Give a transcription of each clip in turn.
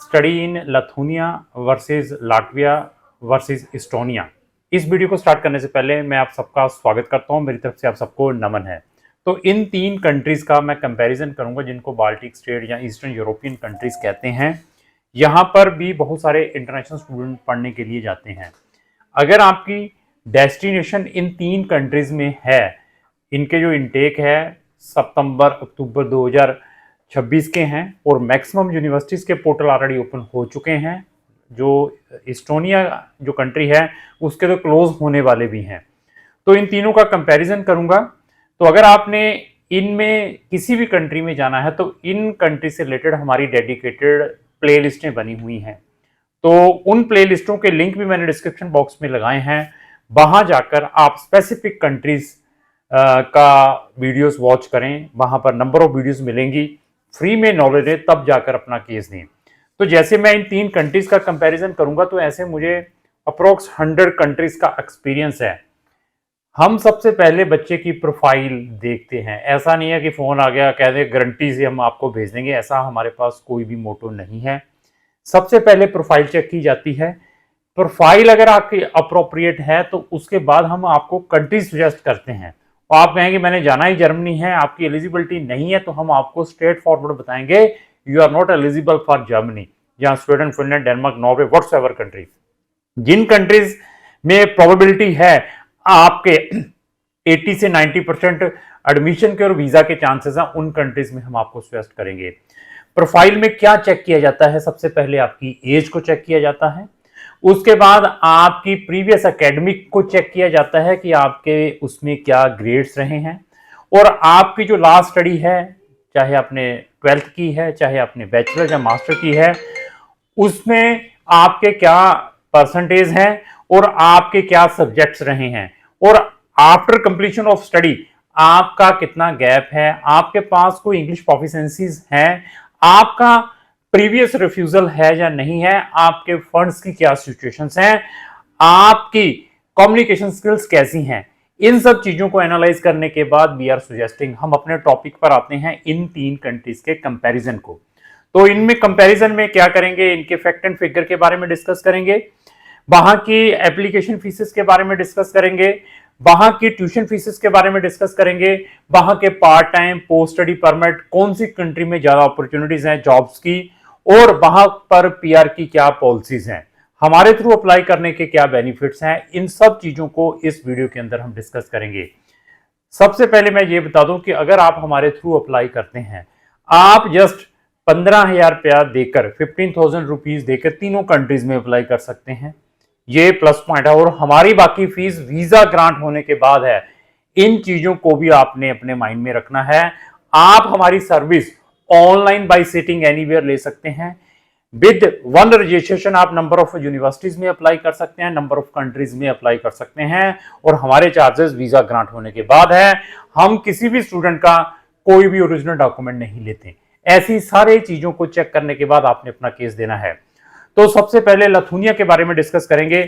Study in Lithuania versus Latvia versus Estonia. इस video को start करने से पहले मैं आप सबका स्वागत करता हूं। मेरी तरफ से आप सबको नमन है। तो इन तीन कंट्रीज का मैं कंपैरिजन करूंगा जिनको बाल्टिक स्टेट या ईस्टर्न यूरोपियन कंट्रीज कहते हैं। यहां पर भी बहुत सारे इंटरनेशनल स्टूडेंट पढ़ने के लिए जाते हैं। अगर आपकी डेस्टिनेशन इन तीन कंट्रीज में है, इनके जो इनटेक है सितंबर अक्टूबर 2026 के हैं और मैक्सिमम यूनिवर्सिटीज़ के पोर्टल ऑलरेडी ओपन हो चुके हैं। जो इस्टोनिया जो कंट्री है उसके तो क्लोज होने वाले भी हैं। तो इन तीनों का कंपैरिजन करूंगा। तो अगर आपने इनमें किसी भी कंट्री में जाना है तो इन कंट्री से रिलेटेड हमारी डेडिकेटेड प्ले लिस्टें बनी हुई हैं। तो उन प्ले लिस्टों के लिंक भी मैंने डिस्क्रिप्शन बॉक्स में लगाए हैं। वहां जाकर आप स्पेसिफिक कंट्रीज का वीडियोस वॉच करें। वहां पर नंबर ऑफ वीडियोस मिलेंगी, फ्री में नॉलेज है, तब जाकर अपना केस दें। तो जैसे मैं इन तीन कंट्रीज का कंपैरिजन करूंगा तो ऐसे मुझे अप्रोक्स 100 कंट्रीज का एक्सपीरियंस है। हम सबसे पहले बच्चे की प्रोफाइल देखते हैं। ऐसा नहीं है कि फोन आ गया कह दे गारंटी से हम आपको भेज देंगे, ऐसा हमारे पास कोई भी मोटो नहीं है। सबसे पहले प्रोफाइल चेक की जाती है। प्रोफाइल अगर आपकी अप्रोप्रिएट है तो उसके बाद हम आपको कंट्री सजेस्ट करते हैं। और आप कहेंगे मैंने जाना ही जर्मनी है, आपकी एलिजिबिलिटी नहीं है, तो हम आपको स्ट्रेट फॉरवर्ड बताएंगे you are not eligible for Germany या Sweden, Finland, Denmark, Norway, whatsoever country. जिन कंट्रीज में प्रोबेबिलिटी है आपके 80 से 90% एडमिशन के और वीजा के चांसेस हैं, उन कंट्रीज में हम आपको सजेस्ट करेंगे। प्रोफाइल में क्या चेक किया जाता है? सबसे पहले आपकी एज को चेक किया जाता है। उसके बाद आपकी प्रीवियस एकेडमिक को चेक किया जाता है कि आपके उसमें क्या ग्रेड्स रहे हैं। और आपकी जो लास्ट स्टडी है, चाहे आपने 12th की है, चाहे आपने बैचलर या मास्टर की है, उसमें आपके क्या परसेंटेज हैं और आपके क्या सब्जेक्ट्स रहे हैं। और आफ्टर कंप्लीशन ऑफ स्टडी आपका कितना गैप है, आपके पास कोई इंग्लिश प्रोफिशिएंसीज हैं, आपका प्रीवियस रिफ्यूजल है या नहीं है, आपके फंड्स की क्या सिचुएशंस हैं, आपकी कम्युनिकेशन स्किल्स कैसी हैं। इन सब चीजों को एनालाइज करने के बाद वी आर सजेस्टिंग, हम अपने टॉपिक पर आते हैं इन तीन कंट्रीज के कंपैरिजन को। तो इनमें कंपैरिजन में क्या करेंगे, इनके फैक्ट एंड फिगर के बारे में डिस्कस करेंगे, वहां की एप्लीकेशन फीसेस के बारे में डिस्कस करेंगे, वहां की ट्यूशन फीसेस के बारे में डिस्कस करेंगे, वहां के part time post study permit, कौन सी कंट्री में ज्यादा अपॉर्चुनिटीज हैं जॉब्स की, और वहां पर पीआर की क्या पॉलिसीज हैं, हमारे थ्रू अप्लाई करने के क्या बेनिफिट्स हैं। इन सब चीजों को इस वीडियो के अंदर हम डिस्कस करेंगे। सबसे पहले मैं ये बता दूं कि अगर आप हमारे थ्रू अप्लाई करते हैं, आप जस्ट 15,000 रुपया देकर, 15,000 रुपीज देकर तीनों कंट्रीज में अप्लाई कर सकते हैं। ये प्लस पॉइंट है। और हमारी बाकी फीस वीजा ग्रांट होने के बाद है। इन चीजों को भी आपने अपने माइंड में रखना है। आप हमारी service online bye sitting anywhere ले सकते हैं। विद वन रजिस्ट्रेशन आप नंबर ऑफ यूनिवर्सिटीज में अप्लाई कर सकते हैं, नंबर ऑफ कंट्रीज में अप्लाई कर सकते हैं। और हमारे चार्जेस वीजा ग्रांट होने के बाद है। हम किसी भी स्टूडेंट का कोई भी ओरिजिनल डॉक्यूमेंट नहीं लेते। ऐसी सारी चीजों को चेक करने के बाद आपने अपना केस देना है। तो सबसे पहले लथूनिया के बारे में डिस्कस करेंगे।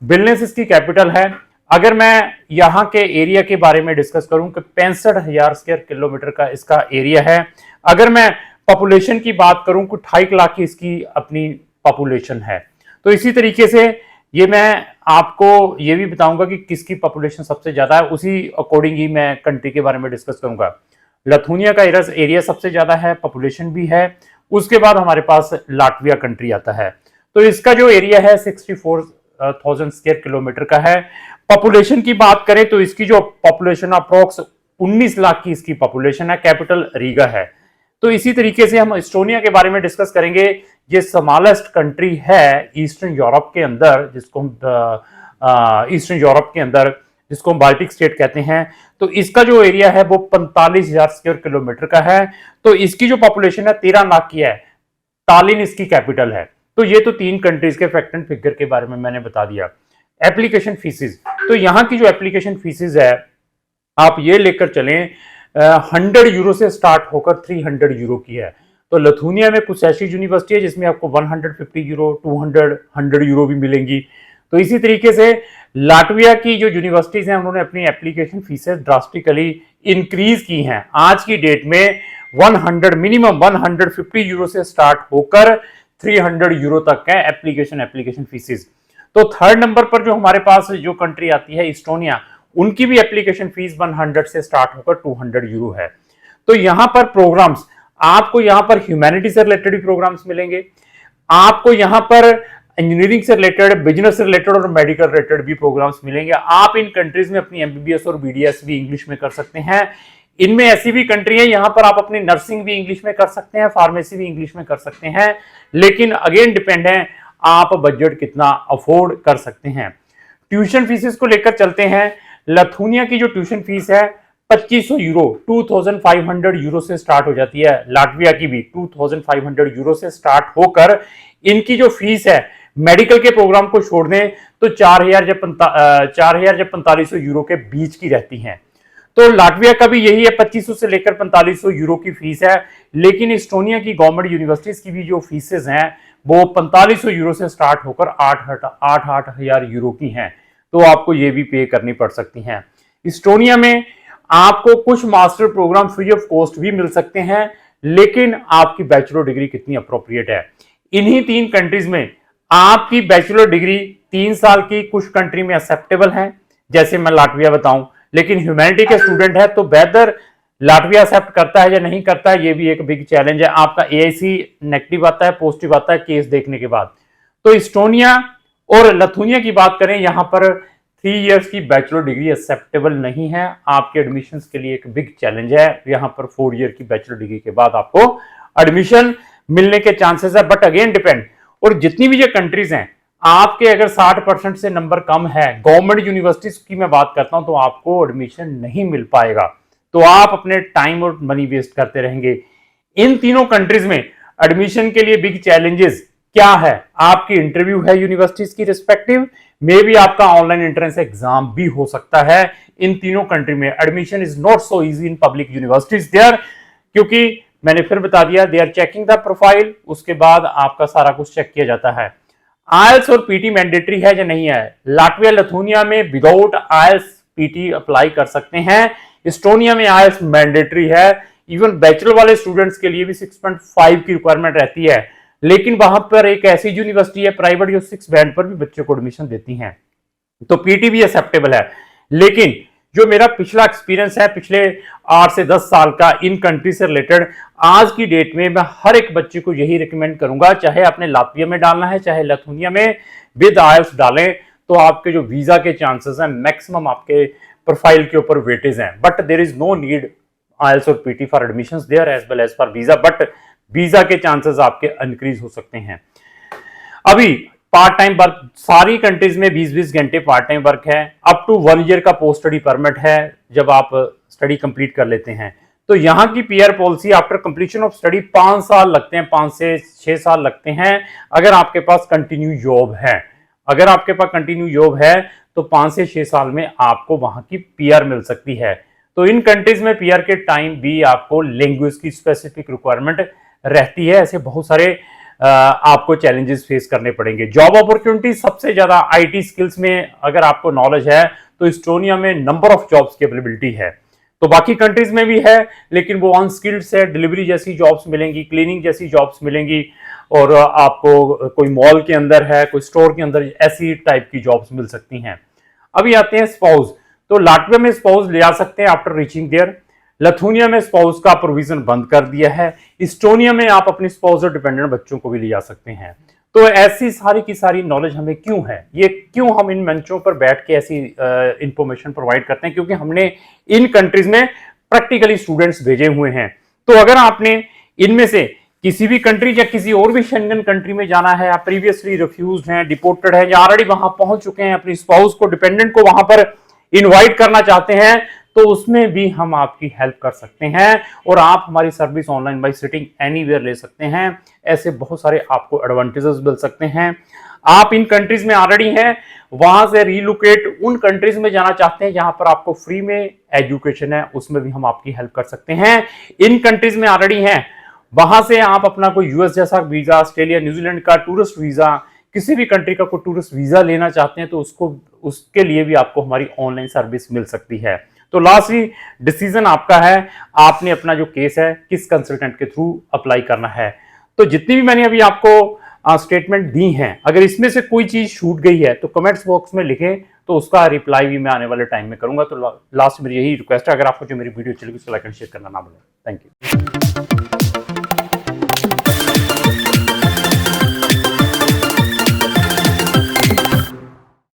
विल्नियस इसकी कैपिटल है। अगर मैं यहां के एरिया के बारे में डिस्कस करूं कि 65,000 स्क्वायर किलोमीटर का इसका एरिया है। अगर मैं पॉपुलेशन की बात करूं कि 2.5 लाख की इसकी अपनी पॉपुलेशन है। तो इसी तरीके से ये मैं आपको ये भी बताऊंगा कि किसकी पॉपुलेशन सबसे ज्यादा है, उसी अकॉर्डिंग ही मैं कंट्री के बारे में डिस्कस करूंगा। लथूनिया का एरिया सबसे ज्यादा है, पॉपुलेशन भी है। उसके बाद हमारे पास लाटविया कंट्री आता है। तो इसका जो एरिया है 64,000 स्क्वायर किलोमीटर का है। पॉपुलेशन की बात करें तो इसकी जो पॉपुलेशन अप्रोक्स 19 लाख की इसकी पॉपुलेशन है। कैपिटल रीगा है। तो इसी तरीके से हम इस्टोनिया के बारे में डिस्कस करेंगे। ये स्मॉलेस्ट कंट्री है ईस्टर्न यूरोप के अंदर, जिसको हम बाल्टिक स्टेट कहते हैं। तो इसका जो एरिया है वो 45,000 स्क्वायर किलोमीटर का है। तो इसकी जो पॉपुलेशन है 13 लाख की है। तालिन इसकी कैपिटल है। तो ये तो तीन कंट्रीज के फैक्ट एंड फिगर के बारे में मैंने बता दिया। एप्लीकेशन फीसेस, तो यहां की जो एप्लीकेशन फीसेस है आप ये लेकर चलें 100 यूरो से स्टार्ट होकर 300 यूरो की है। तो लथूनिया में कुछ ऐसी यूनिवर्सिटी है जिसमें आपको 150 यूरो, 200, 100 यूरो भी मिलेंगी। तो इसी तरीके से लाटविया की जो यूनिवर्सिटीज हैं उन्होंने अपनी एप्लीकेशन फीसेस ड्रास्टिकली इंक्रीज की हैं। आज की डेट में 100 मिनिमम 150 यूरो से स्टार्ट होकर 300 यूरो तक है एप्लीकेशन फीसेस। तो थर्ड नंबर पर जो हमारे पास जो कंट्री आती है इस्टोनिया, उनकी भी एप्लीकेशन फीस 100 से स्टार्ट होकर 200 यूरो है। तो यहां पर प्रोग्राम्स, आपको यहां पर ह्यूमैनिटी से रिलेटेड भी प्रोग्राम्स मिलेंगे, आपको यहां पर इंजीनियरिंग से रिलेटेड, बिजनेस से रिलेटेड और मेडिकल रिलेटेड भी प्रोग्राम्स मिलेंगे। आप इन कंट्रीज में अपनी एमबीबीएस और बीडीएस भी इंग्लिश में कर सकते हैं। इनमें ऐसी भी कंट्री है यहां पर आप अपनी नर्सिंग भी इंग्लिश में कर सकते हैं, फार्मेसी भी इंग्लिश में कर सकते हैं, लेकिन अगेन डिपेंड है आप बजट कितना अफोर्ड कर सकते हैं। ट्यूशन फीसेस को लेकर चलते हैं। लिथुआनिया की जो ट्यूशन फीस है 2500 यूरो, 2500 यूरो से स्टार्ट हो जाती है। लाटविया की भी 2500 यूरो से स्टार्ट होकर इनकी जो फीस है मेडिकल के प्रोग्राम को छोड़ दें तो 4000 जब 4500 यूरो के बीच की रहती हैं। तो लाटविया का भी यही है, 2500 से लेकर 4500 यूरो की फीस है। लेकिन इस्टोनिया की गवर्नमेंट यूनिवर्सिटीज की भी जो फीसेज हैं वो 4500 यूरो से स्टार्ट होकर 8,000 यूरो की हैं। तो आपको ये भी पे करनी पड़ सकती हैं। इस्टोनिया में आपको कुछ master program free of cost भी मिल सकते हैं, लेकिन आपकी बैचलर डिग्री कितनी अप्रोप्रिएट है। इन्हीं 3 कंट्रीज में आपकी बैचलर डिग्री 3 साल की कुछ कंट्री में एक्सेप्टेबल है, जैसे मैं लाटविया बताऊं, लेकिन ह्यूमैनिटी के स्टूडेंट है तो बेहतर लाटविया एक्सेप्ट करता है या नहीं करता है, ये भी एक बिग चैलेंज है। आपका एआईसी नेगेटिव आता है, पॉजिटिव आता है केस देखने के बाद। तो इस्टोनिया और लिथुआनिया की बात करें, यहां पर 3 इयर्स की बैचलर डिग्री एक्सेप्टेबल नहीं है। आपके एडमिशन के लिए एक बिग चैलेंज है। यहां पर 4 ईयर की बैचलर डिग्री के बाद आपको एडमिशन मिलने के चांसेस है, बट अगेन डिपेंड। और जितनी भी ये कंट्रीज हैं, आपके अगर 60% से नंबर कम है, गवर्नमेंट यूनिवर्सिटीज की मैं बात करता हूं, तो आपको एडमिशन नहीं मिल पाएगा। तो आप अपने टाइम और मनी वेस्ट करते रहेंगे। इन तीनों कंट्रीज में एडमिशन के लिए बिग चैलेंजेस क्या है? आपकी इंटरव्यू है यूनिवर्सिटीज की रिस्पेक्टिव, मे बी आपका ऑनलाइन एंट्रेंस एग्जाम भी हो सकता है। इन तीनों कंट्री में admission is not so easy in public universities there, क्योंकि मैंने फिर बता दिया, they are checking the profile, उसके बाद आपका सारा कुछ चेक किया जाता है। आईएलटीएस और पीटी मैंडेटरी है या नहीं है? लाटविया लिथुआनिया में विदाउट आईएलटीएस पीटी अप्लाई कर सकते हैं। इस्टोनिया में आईएलटीएस मैंडेटरी है। इवन बैचलर वाले स्टूडेंट्स के लिए भी 6.5 की रिक्वायरमेंट रहती है, लेकिन वहां पर एक ऐसी यूनिवर्सिटी है प्राइवेट जो 6 बैंड पर भी बच्चों को एडमिशन देती हैं, तो पीटी भी एक्सेप्टेबल है। लेकिन जो मेरा पिछला एक्सपीरियंस है पिछले 8 से 10 साल का इन कंट्री से रिलेटेड, आज की डेट में मैं हर एक बच्चे को यही रिकमेंड करूंगा, चाहे आपने लातविया में डालना है चाहे लिथुआनिया में, विद आईएलटीएस डालें तो आपके जो वीजा के चांसेस हैं मैक्सिमम आपके प्रोफाइल के ऊपर वेटेज हैं। But there is no need IELTS और PT for admissions there as well as for visa, but visa के चांसेस आपके इंक्रीज हो सकते हैं। अभी पार्ट टाइम वर्क सारी कंट्रीज में 20-20 घंटे पार्ट टाइम वर्क है। अप टू 1 ईयर का पोस्ट स्टडी परमिट है जब आप स्टडी कंप्लीट कर लेते हैं। तो यहाँ की PR policy after completion of study 5 साल लगते हैं, 5 से 6 साल लगते हैं अगर आपके पास कंटिन्यू जॉब है। अगर आपके पास कंटिन्यू जॉब है तो 5 से 6 साल में आपको वहां की पीआर मिल सकती है। तो इन कंट्रीज में पीआर के टाइम भी आपको लैंग्वेज की स्पेसिफिक रिक्वायरमेंट रहती है। ऐसे बहुत सारे आपको चैलेंजेस फेस करने पड़ेंगे। जॉब अपॉर्चुनिटी सबसे ज्यादा आईटी स्किल्स में अगर आपको नॉलेज है तो इस्टोनिया में नंबर ऑफ जॉब्स की अवेलेबिलिटी है। तो बाकी कंट्रीज में भी है, लेकिन वो अनस्किल्ड से डिलीवरी जैसी जॉब्स मिलेंगी, क्लीनिंग जैसी जॉब्स मिलेंगी, और आपको कोई मॉल के अंदर है, कोई स्टोर के अंदर, ऐसी टाइप की जॉब्स मिल सकती हैं। अभी आते हैं स्पाउस। तो लाटविया में स्पाउस ले आ सकते हैं आफ्टर रीचिंग देयर। लिथुआनिया में स्पाउस का प्रोविजन बंद कर दिया है। इस्टोनिया में आप अपनी स्पाउस और डिपेंडेंट बच्चों को भी ले जा सकते हैं। तो ऐसी सारी की सारी नॉलेज हमें क्यों है, ये क्यों हम इन मंचों पर बैठ के ऐसी इंफॉर्मेशन प्रोवाइड करते हैं? क्योंकि हमने इन कंट्रीज में प्रैक्टिकली स्टूडेंट्स भेजे हुए हैं। तो अगर आपने इनमें से किसी भी कंट्री या किसी और भी शेंगन कंट्री में जाना है, आप प्रीवियसली रिफ्यूज्ड हैं, डिपोर्टेड हैं, या ऑलरेडी वहां पहुंच चुके हैं, अपनी स्पाउस को, डिपेंडेंट को वहां पर इनवाइट करना चाहते हैं, तो उसमें भी हम आपकी हेल्प कर सकते हैं और आप हमारी service online bye sitting anywhere ले सकते हैं। ऐसे बहुत सारे आपको एडवांटेजेस मिल सकते हैं। आप इन कंट्रीज में ऑलरेडी हैं, वहां से रीलोकेट उन कंट्रीज में जाना चाहते हैं जहां पर आपको फ्री में एजुकेशन है, उसमें भी हम आपकी हेल्प कर सकते हैं। इन कंट्रीज में ऑलरेडी हैं, वहां से आप अपना कोई यूएस जैसा वीजा, ऑस्ट्रेलिया, न्यूजीलैंड का टूरिस्ट वीजा, किसी भी कंट्री का कोई टूरिस्ट वीजा लेना चाहते हैं, तो उसके लिए भी आपको हमारी ऑनलाइन सर्विस मिल सकती है। तो लास्टली डिसीजन आपका है, आपने अपना जो केस है किस कंसल्टेंट के थ्रू अप्लाई करना है। तो जितनी भी मैंने अभी आपको स्टेटमेंट दी हैं, अगर इसमें से कोई चीज छूट गई है तो कमेंट्स बॉक्स में लिखें, तो उसका रिप्लाई भी मैं आने वाले टाइम में करूंगा। तो लास्ट मेरी यही रिक्वेस्ट है, अगर आपको जो मेरी वीडियो चलेगी उसको लाइक एंड शेयर करना ना भूलें। Thank you.